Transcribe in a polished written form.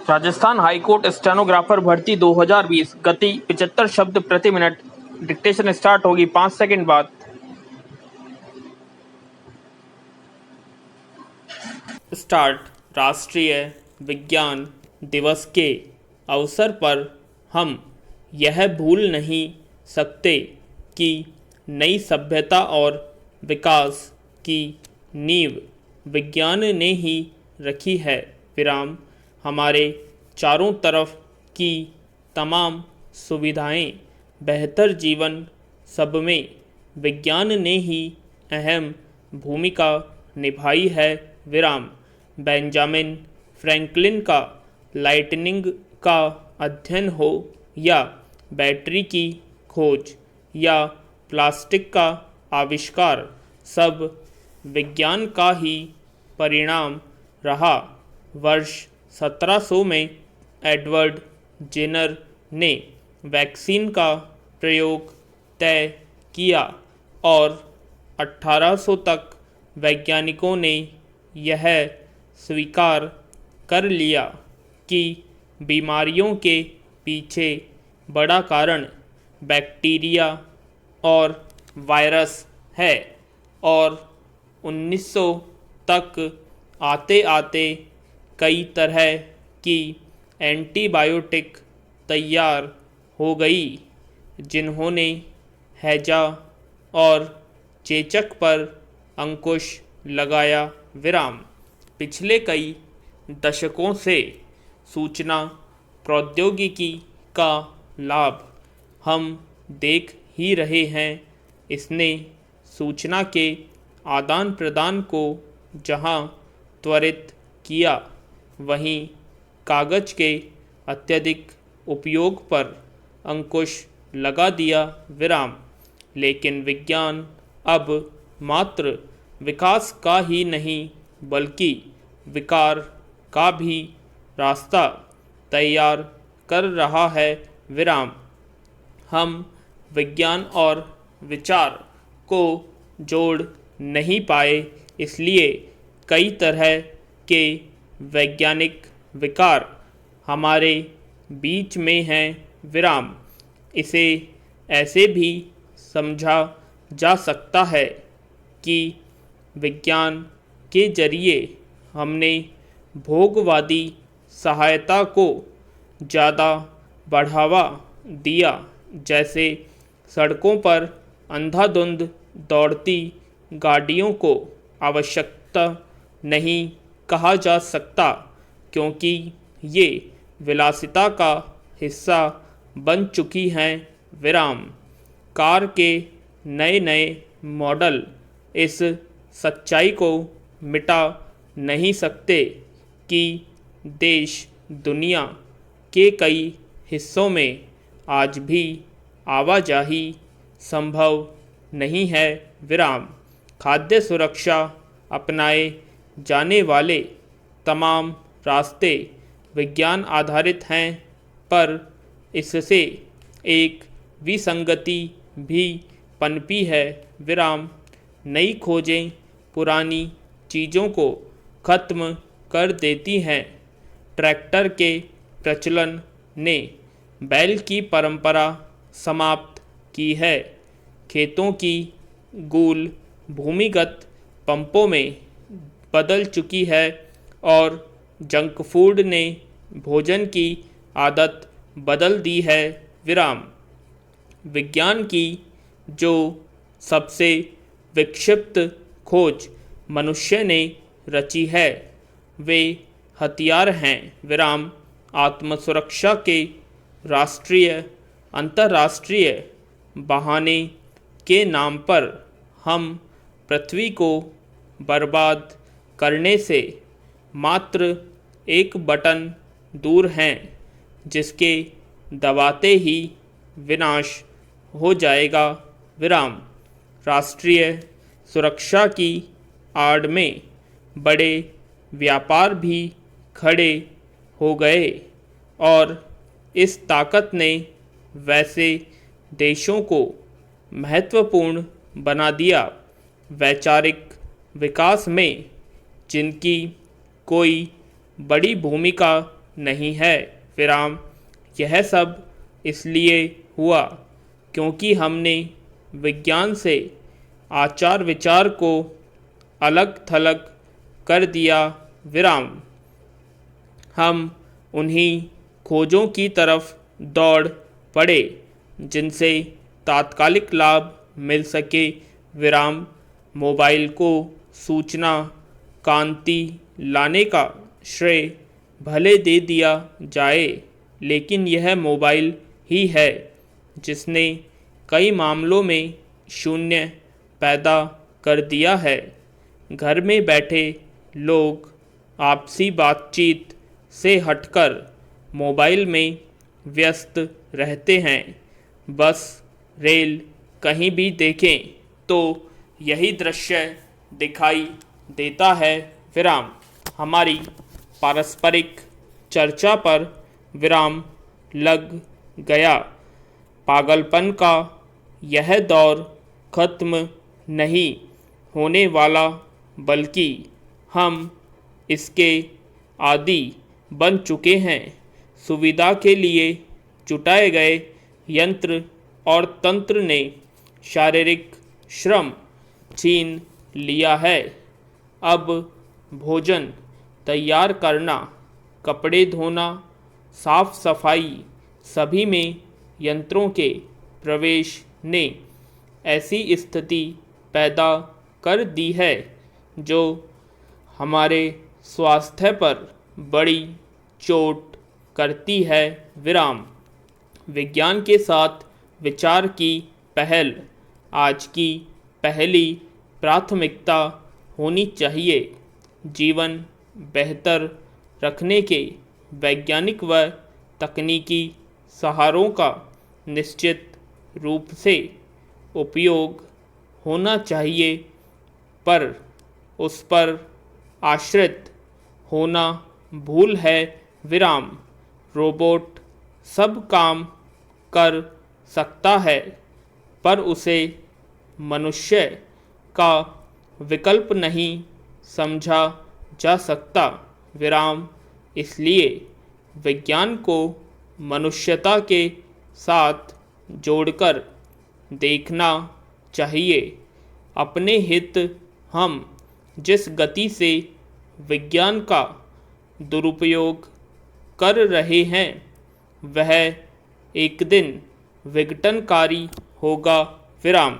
Rajasthan high court stenographer भर्ती 2020 गति 75 शब्द प्रति मिनट। डिक्टेशन स्टार्ट होगी 5 सेकंड बाद। स्टार्ट। राष्ट्रीय विज्ञान दिवस के अवसर पर हम यह भूल नहीं सकते कि नई सभ्यता और विकास की नींव विज्ञान ने ही रखी है। विराम। हमारे चारों तरफ की तमाम सुविधाएं, बेहतर जीवन, सब में विज्ञान ने ही अहम भूमिका निभाई है। विराम। बेंजामिन फ्रैंकलिन का लाइटनिंग का अध्ययन हो या बैटरी की खोज या प्लास्टिक का आविष्कार, सब विज्ञान का ही परिणाम रहा। वर्ष 1700 में एडवर्ड जेनर ने वैक्सीन का प्रयोग तय किया और 1800 तक वैज्ञानिकों ने यह स्वीकार कर लिया कि बीमारियों के पीछे बड़ा कारण बैक्टीरिया और वायरस है, और 1900 तक आते आते कई तरह की एंटीबायोटिक तैयार हो गई जिन्होंने हैजा और चेचक पर अंकुश लगाया। विराम। पिछले कई दशकों से सूचना प्रौद्योगिकी का लाभ हम देख ही रहे हैं। इसने सूचना के आदान प्रदान को जहां त्वरित किया, वहीं कागज के अत्यधिक उपयोग पर अंकुश लगा दिया। विराम। लेकिन विज्ञान अब मात्र विकास का ही नहीं बल्कि विकार का भी रास्ता तैयार कर रहा है। विराम। हम विज्ञान और विचार को जोड़ नहीं पाए, इसलिए कई तरह के वैज्ञानिक विकार हमारे बीच में हैं। विराम। इसे ऐसे भी समझा जा सकता है कि विज्ञान के जरिए हमने भोगवादी सहायता को ज़्यादा बढ़ावा दिया, जैसे सड़कों पर अंधाधुंध दौड़ती गाड़ियों को आवश्यकता नहीं कहा जा सकता, क्योंकि ये विलासिता का हिस्सा बन चुकी हैं। विराम। कार के नए नए मॉडल इस सच्चाई को मिटा नहीं सकते कि देश दुनिया के कई हिस्सों में आज भी आवाजाही संभव नहीं है। विराम। खाद्य सुरक्षा अपनाए जाने वाले तमाम रास्ते विज्ञान आधारित हैं, पर इससे एक विसंगति भी पनपी है। विराम। नई खोजें पुरानी चीज़ों को खत्म कर देती हैं। ट्रैक्टर के प्रचलन ने बैल की परंपरा समाप्त की है। खेतों की गूल भूमिगत पंपों में बदल चुकी है और जंक फूड ने भोजन की आदत बदल दी है। विराम। विज्ञान की जो सबसे विक्षिप्त खोज मनुष्य ने रची है, वे हथियार हैं। विराम। आत्मसुरक्षा के राष्ट्रीय अंतर्राष्ट्रीय बहाने के नाम पर हम पृथ्वी को बर्बाद करने से मात्र एक बटन दूर हैं, जिसके दबाते ही विनाश हो जाएगा। विराम। राष्ट्रीय सुरक्षा की आड़ में बड़े व्यापार भी खड़े हो गए और इस ताकत ने वैसे देशों को महत्वपूर्ण बना दिया वैचारिक विकास में जिनकी कोई बड़ी भूमिका नहीं है विराम। यह सब इसलिए हुआ क्योंकि हमने विज्ञान से आचार विचार को अलग थलग कर दिया विराम। हम उन्हीं खोजों की तरफ दौड़ पड़े जिनसे तात्कालिक लाभ मिल सके विराम। मोबाइल को सूचना क्रांति लाने का श्रेय भले दे दिया जाए, लेकिन यह मोबाइल ही है जिसने कई मामलों में शून्य पैदा कर दिया है। घर में बैठे लोग आपसी बातचीत से हटकर मोबाइल में व्यस्त रहते हैं। बस रेल कहीं भी देखें तो यही दृश्य दिखाई देता है विराम। हमारी पारस्परिक चर्चा पर विराम लग गया। पागलपन का यह दौर खत्म नहीं होने वाला, बल्कि हम इसके आदी बन चुके हैं। सुविधा के लिए जुटाए गए यंत्र और तंत्र ने शारीरिक श्रम छीन लिया है। अब भोजन तैयार करना, कपड़े धोना, साफ सफाई, सभी में यंत्रों के प्रवेश ने ऐसी स्थिति पैदा कर दी है जो हमारे स्वास्थ्य पर बड़ी चोट करती है विराम। विज्ञान के साथ विचार की पहल आज की पहली प्राथमिकता होनी चाहिए। जीवन बेहतर रखने के वैज्ञानिक व तकनीकी सहारों का निश्चित रूप से उपयोग होना चाहिए, पर उस पर आश्रित होना भूल है विराम। रोबोट सब काम कर सकता है, पर उसे मनुष्य का विकल्प नहीं समझा जा सकता विराम। इसलिए विज्ञान को मनुष्यता के साथ जोड़कर देखना चाहिए। अपने हित हम जिस गति से विज्ञान का दुरुपयोग कर रहे हैं, वह एक दिन विघटनकारी होगा विराम।